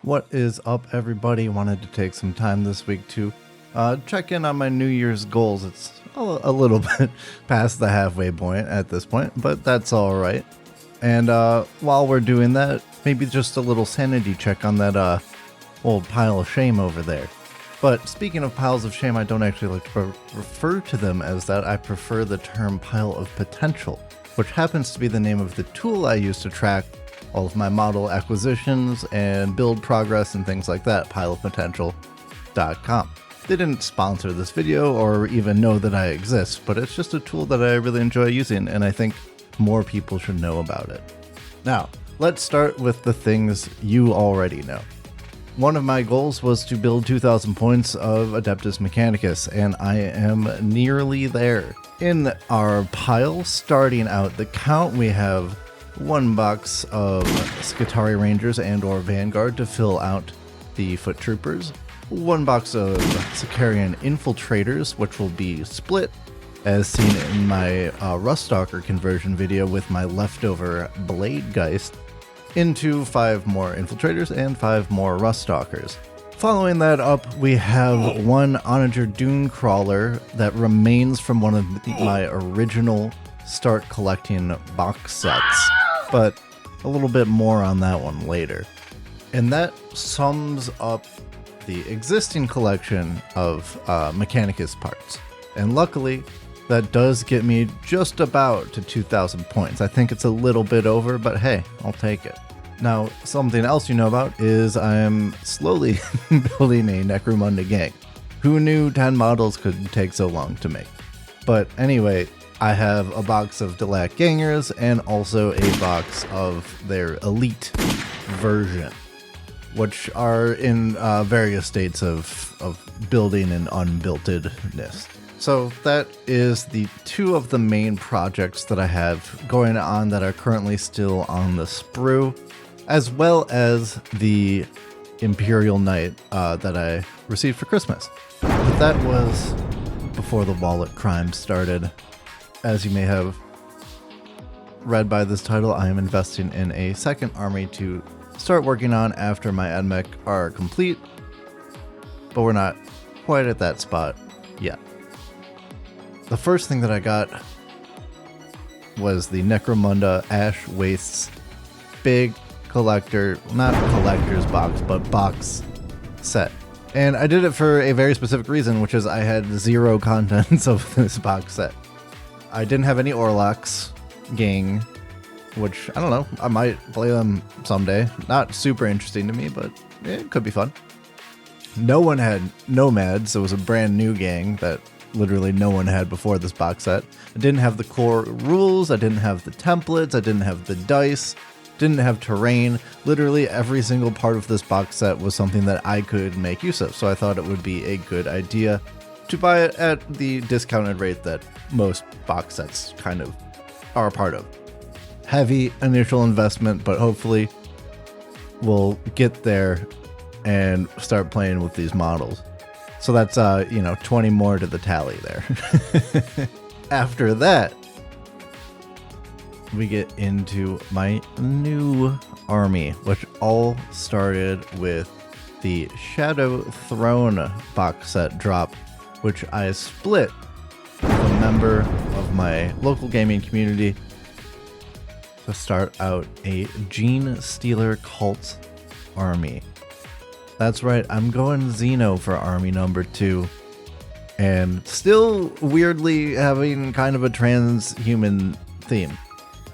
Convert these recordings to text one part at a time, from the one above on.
What is up, everybody? Wanted to take some time this week to check in on my New Year's goals. It's a little bit past the halfway point at this point, but that's all right. And while we're doing that, maybe just a little sanity check on that old pile of shame over there. But speaking of piles of shame, I don't actually like to refer to them as that. I prefer the term pile of potential, which happens to be the name of the tool I use to track all of my model acquisitions and build progress and things like that, pileofpotential.com. They didn't sponsor this video or even know that I exist, but it's just a tool that I really enjoy using, and I think more people should know about it. Now, let's start with the things you already know. One of my goals was to build 2,000 points of Adeptus Mechanicus, and I am nearly there. In our pile, starting out the count, we have 1 box of Skitarii Rangers and or Vanguard to fill out the Foot Troopers, 1 box of Sicarian Infiltrators, which will be split, as seen in my Ruststalker conversion video with my leftover Bladegeist, into 5 more Infiltrators and 5 more Ruststalkers. Following that up, we have 1 Onager Dune Crawler that remains from one of my original start collecting box sets, but a little bit more on that one later. And that sums up the existing collection of Mechanicus parts. And luckily, that does get me just about to 2,000 points. I think it's a little bit over, but hey, I'll take it. Now, something else you know about is I am slowly building a Necromunda gang. Who knew 10 models could take so long to make? But anyway, I have a box of Delac Gangers and also a box of their elite version, which are in various states of building and unbuiltedness. So that is the 2 of the main projects that I have going on that are currently still on the sprue, as well as the Imperial Knight that I received for Christmas. But that was before the wallet crime started. As you may have read by this title, I am investing in a second army to start working on after my admech are complete, but we're not quite at that spot yet. The first thing that I got was the Necromunda Ash Wastes big collector, not collector's box, but box set. And I did it for a very specific reason, which is I had 0 contents of this box set. I didn't have any Orlocks gang, which, I don't know, I might play them someday. Not super interesting to me, but it could be fun. No one had Nomads, so it was a brand new gang that literally no one had before this box set. I didn't have the core rules, I didn't have the templates, I didn't have the dice, didn't have terrain. Literally every single part of this box set was something that I could make use of, so I thought it would be a good idea to buy it at the discounted rate that most box sets kind of are a part of. Heavy initial investment, but hopefully we'll get there and start playing with these models. So that's 20 more to the tally there. After that, we get into my new army, which all started with the Shadow Throne box set drop, which I split with a member of my local gaming community to start out a Genestealer Cult army. That's right, I'm going Xeno for army number 2, and still weirdly having kind of a transhuman theme.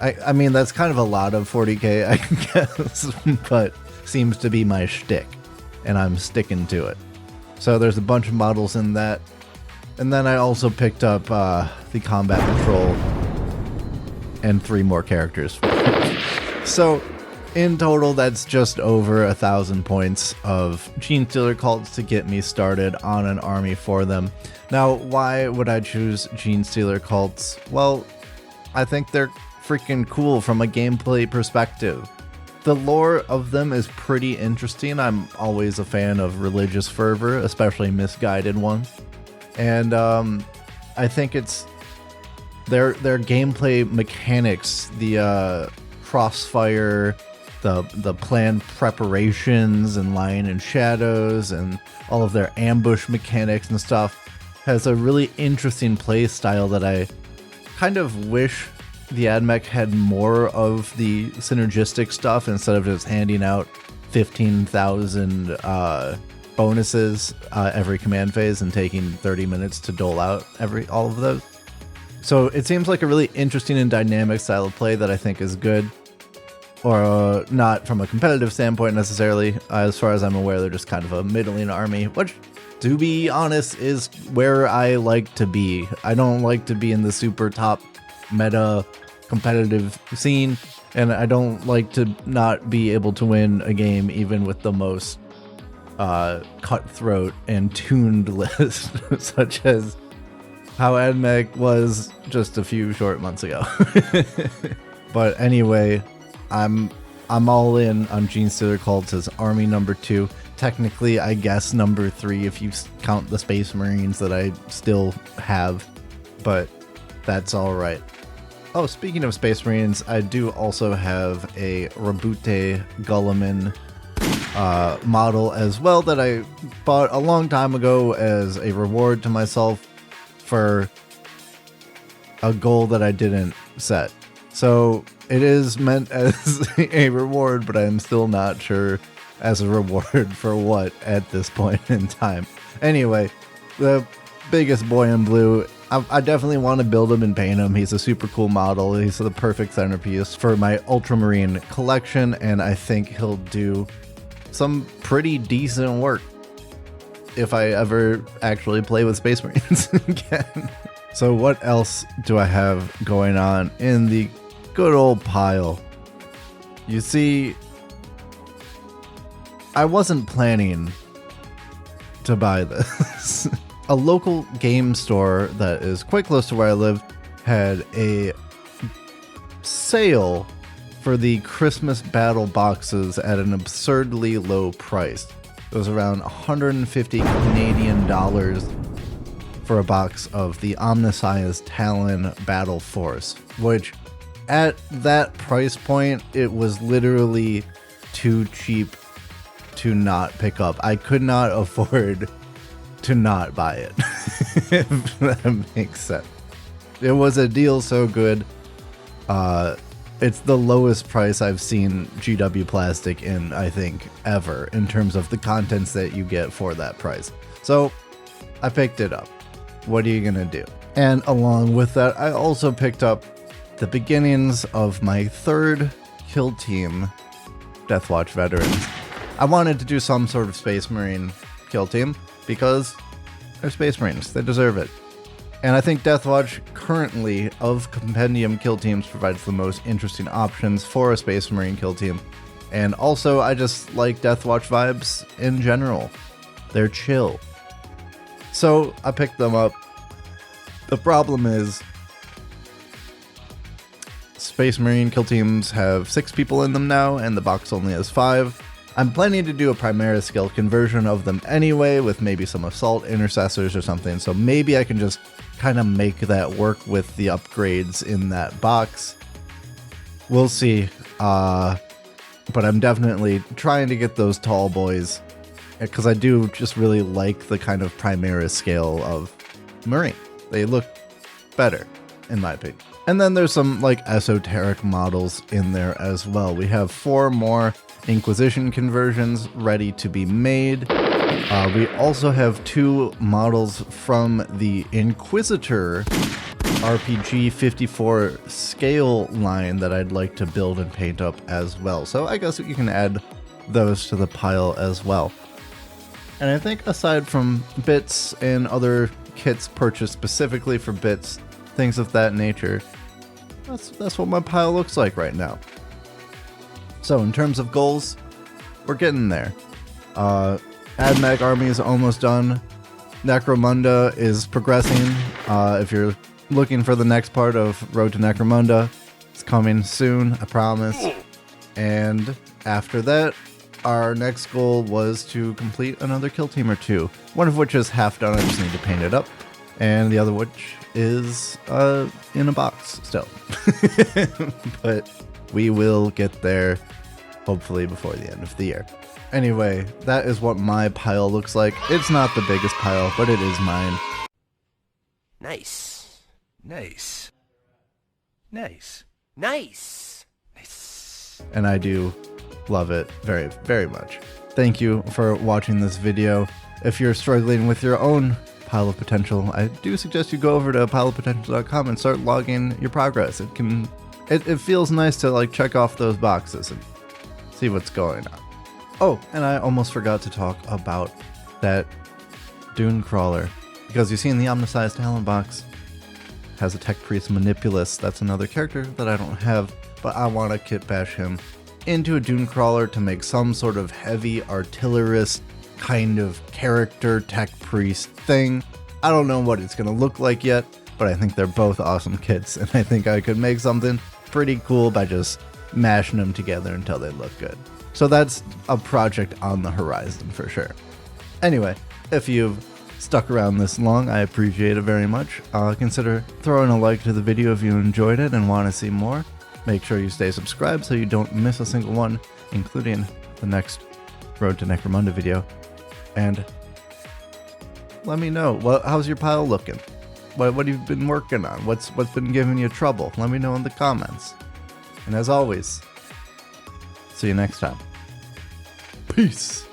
I mean, that's kind of a lot of 40k, I guess, but seems to be my shtick, and I'm sticking to it. So there's a bunch of models in that. And then I also picked up the Combat Patrol and 3 more characters. So in total, that's just over 1,000 points of Genestealer Cults to get me started on an army for them. Now, why would I choose Genestealer Cults? Well, I think they're freaking cool from a gameplay perspective. The lore of them is pretty interesting. I'm always a fan of religious fervor, especially misguided ones. And I think it's their gameplay mechanics, the crossfire, the planned preparations and lying in shadows and all of their ambush mechanics and stuff has a really interesting play style that I kind of wish the admech had more of the synergistic stuff instead of just handing out 15,000 bonuses every command phase and taking 30 minutes to dole out all of those. So it seems like a really interesting and dynamic style of play that I think is good, or not from a competitive standpoint necessarily. As far as I'm aware, they're just kind of a middling army, which, to be honest, is where I like to be. I don't like to be in the super top meta competitive scene, and I don't like to not be able to win a game even with the most cutthroat and tuned list, such as how admech was just a few short months ago. But anyway, I'm all in on Genestealer Cult as army number 2. Technically, I guess number 3 if you count the Space Marines that I still have, but that's all right. Oh, speaking of Space Marines, I do also have a Rabute Gulliman model as well that I bought a long time ago as a reward to myself for a goal that I didn't set. So it is meant as a reward, but I'm still not sure as a reward for what at this point in time. Anyway, the biggest boy in blue, I definitely want to build him and paint him. He's a super cool model. He's the perfect centerpiece for my Ultramarine collection, and I think he'll do some pretty decent work if I ever actually play with Space Marines again. So what else do I have going on in the good old pile? You see, I wasn't planning to buy this. A local game store that is quite close to where I live had a sale for the Christmas battle boxes at an absurdly low price. It was around 150 Canadian dollars for a box of the Omnissiah's Talon Battle Force, which at that price point, it was literally too cheap to not pick up. I could not afford to not buy it, if that makes sense. It was a deal so good. It's the lowest price I've seen GW Plastic in, I think, ever, in terms of the contents that you get for that price. So I picked it up. What are you gonna do? And along with that, I also picked up the beginnings of my 3rd kill team, Deathwatch Veterans. I wanted to do some sort of Space Marine kill team because they're Space Marines. They deserve it. And I think Deathwatch currently of compendium kill teams provides the most interesting options for a Space Marine kill team. And also, I just like Deathwatch vibes in general. They're chill. So I picked them up. The problem is, Space Marine kill teams have 6 people in them now, and the box only has 5. I'm planning to do a Primera skill conversion of them anyway, with maybe some Assault Intercessors or something, so maybe I can just kind of make that work with the upgrades in that box. We'll see, but I'm definitely trying to get those tall boys, because I do just really like the kind of Primera scale of Marine. They look better, in my opinion. And then there's some like esoteric models in there as well. We have 4 more Inquisition conversions ready to be made. We also have 2 models from the Inquisitor RPG 54 scale line that I'd like to build and paint up as well. So I guess you can add those to the pile as well. And I think aside from bits and other kits purchased specifically for bits, things of that nature, that's what my pile looks like right now. So in terms of goals, we're getting there. Admech army is almost done. Necromunda is progressing. If you're looking for the next part of Road to Necromunda, it's coming soon, I promise. And after that, our next goal was to complete another kill team or 2. One of which is half done, I just need to paint it up. And the other which is in a box still. But we will get there. hopefully before the end of the year. Anyway, that is what my pile looks like. It's not the biggest pile, but it is mine. Nice. Nice. Nice. Nice. Nice. And I do love it very, very much. Thank you for watching this video. If you're struggling with your own pile of potential, I do suggest you go over to pileofpotential.com and start logging your progress. It feels nice to like check off those boxes and see what's going on. Oh, and I almost forgot to talk about that Dune Crawler, because you see in the Omnisized Talent box has a Tech Priest Manipulus. That's another character that I don't have, but I want to kit bash him into a Dune Crawler to make some sort of heavy artillerist kind of character Tech Priest thing. I don't know what it's going to look like yet, but I think they're both awesome kits, and I think I could make something pretty cool by just mashing them together until they look good. So that's a project on the horizon for sure. Anyway, if you've stuck around this long, I appreciate it very much. Consider throwing a like to the video if you enjoyed it and want to see more. Make sure you stay subscribed so you don't miss a single one, including the next Road to Necromunda video. And let me know, how's your pile looking? What have you been working on? What's been giving you trouble? Let me know in the comments. And as always, see you next time. Peace.